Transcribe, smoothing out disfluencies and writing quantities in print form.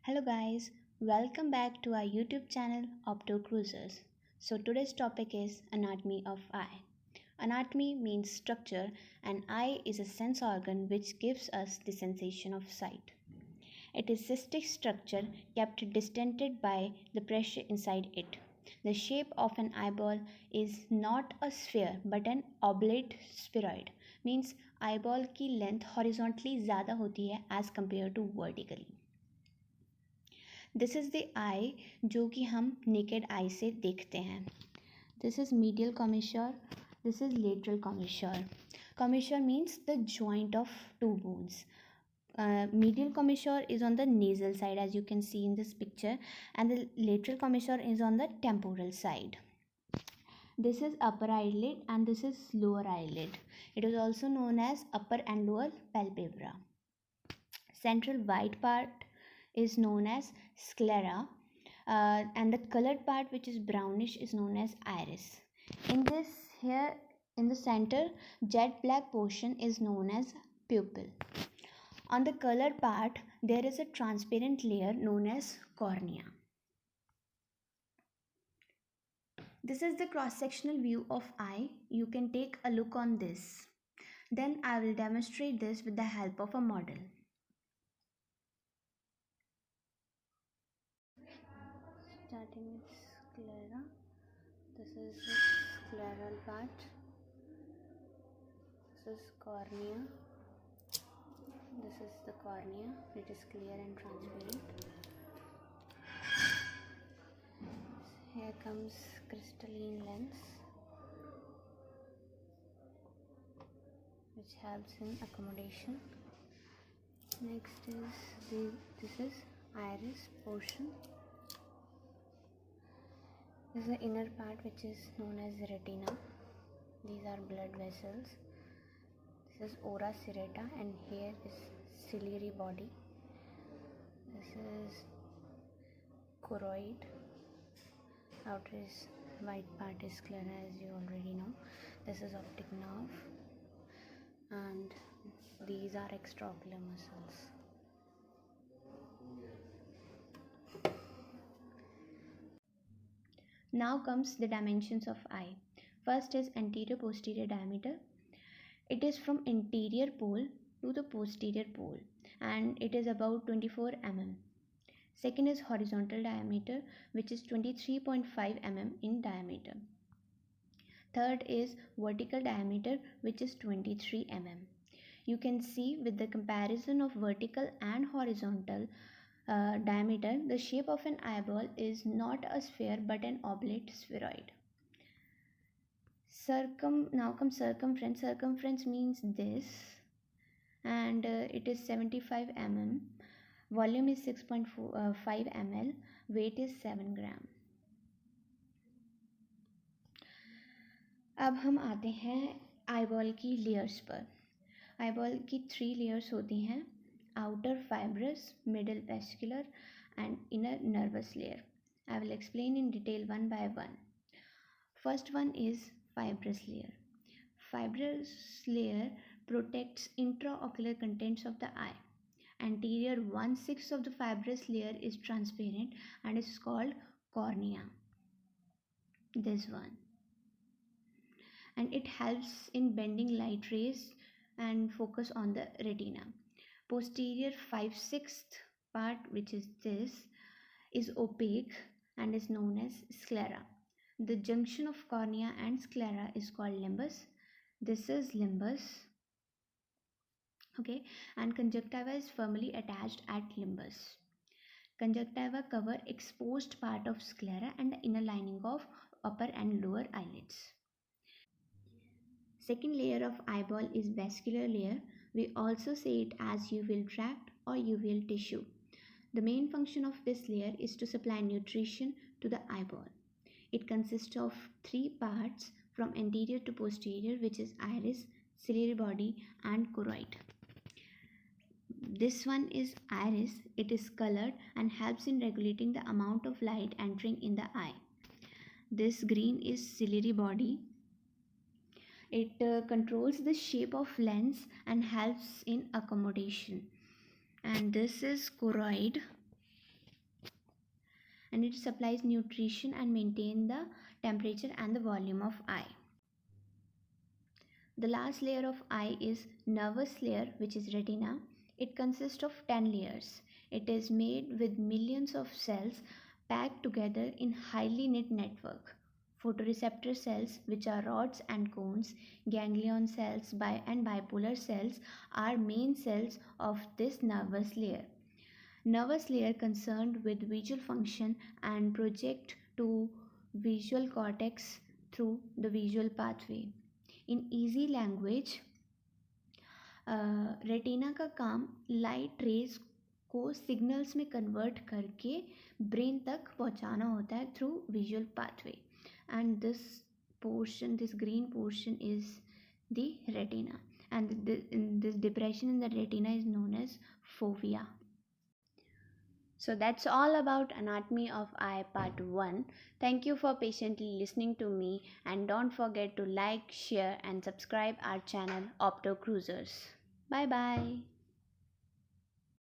Hello guys, welcome back to our YouTube channel Opto Cruisers. So today's topic is anatomy of eye. Anatomy means structure and eye is a sense organ which gives us the sensation of sight. It is cystic structure kept distended by the pressure inside it. The shape of an eyeball is not a sphere but an oblate spheroid, means eyeball की length horizontally ज़्यादा होती है as compared to vertically. This is the eye जो कि हम naked eye से देखते हैं. This is medial commissure, this is lateral commissure. Commissure means the joint of two bones. Medial commissure is on the nasal side as you can see in this picture, and the lateral commissure is on the temporal side. This is upper eyelid and this is lower eyelid. It is also known as upper and lower palpebra. Central white part is known as sclera, and the colored part which is brownish is known as iris. In this here in the center, jet black portion is known as pupil. On the colored part there is a transparent layer known as cornea. This is the cross-sectional view of eye. You can take a look on this. Then I will demonstrate this with the help of a model. Starting with sclera. This is the scleral part. This is cornea. This is the cornea. It is clear and transparent. Here comes crystalline lens, which helps in accommodation. Next is this is iris portion. This is the inner part which is known as retina. These are blood vessels. This is ora serrata and here is ciliary body. This is choroid. Outer is white part is sclera as you already know. This is optic nerve and these are extraocular muscles. Now comes the dimensions of eye. First is anterior posterior diameter. It is from anterior pole to the posterior pole and it is about 24 mm. Second is horizontal diameter, which is 23.5 mm in diameter. Third is vertical diameter, which is 23 mm. You can see with the comparison of vertical and horizontal diameter, the shape of an eyeball is not a sphere but an oblate spheroid. Now comes circumference. Circumference means this, and it is 75 mm. Volume is 6.5 ml. Weight is 7 gram. अब हम आते हैं eyeball की layers पर. Eyeball की 3 layers होती हैं: outer fibrous, middle vascular and inner nervous layer. I will explain in detail one by one. First one is fibrous layer. Fibrous layer protects intraocular contents of the eye. Anterior 1/6 of the fibrous layer is transparent and is called cornea. This one. And it helps in bending light rays and focus on the retina. Posterior 5/6 part, which is this, is opaque and is known as sclera. The junction of cornea and sclera is called limbus. This is limbus. Okay, and conjunctiva is firmly attached at limbus. Conjunctiva cover exposed part of sclera and the inner lining of upper and lower eyelids. Second layer of eyeball is vascular layer. We also say it as uveal tract or uveal tissue. The main function of this layer is to supply nutrition to the eyeball. It consists of 3 parts from anterior to posterior, which is iris, ciliary body and choroid. This one is iris. It is colored and helps in regulating the amount of light entering in the eye. This green is ciliary body. It controls the shape of lens and helps in accommodation. And this is choroid. and it supplies nutrition and maintain the temperature and the volume of eye. The last layer of eye is nervous layer, which is retina. It consists of 10 layers. It is made with millions of cells packed together in highly knit network. Photoreceptor cells, which are rods and cones, ganglion cells and bipolar cells are main cells of this nervous layer. Nervous layer concerned with visual function and project to visual cortex through the visual pathway. In easy language, retina का काम light rays को signals में convert करके brain तक पहुंचाना होता है through visual pathway, and this green portion is the retina, and this depression in the retina is known as fovea. So that's all about anatomy of eye part 1. Thank you for patiently listening to me, and don't forget to like, share and subscribe our channel Opto Cruisers. Bye bye.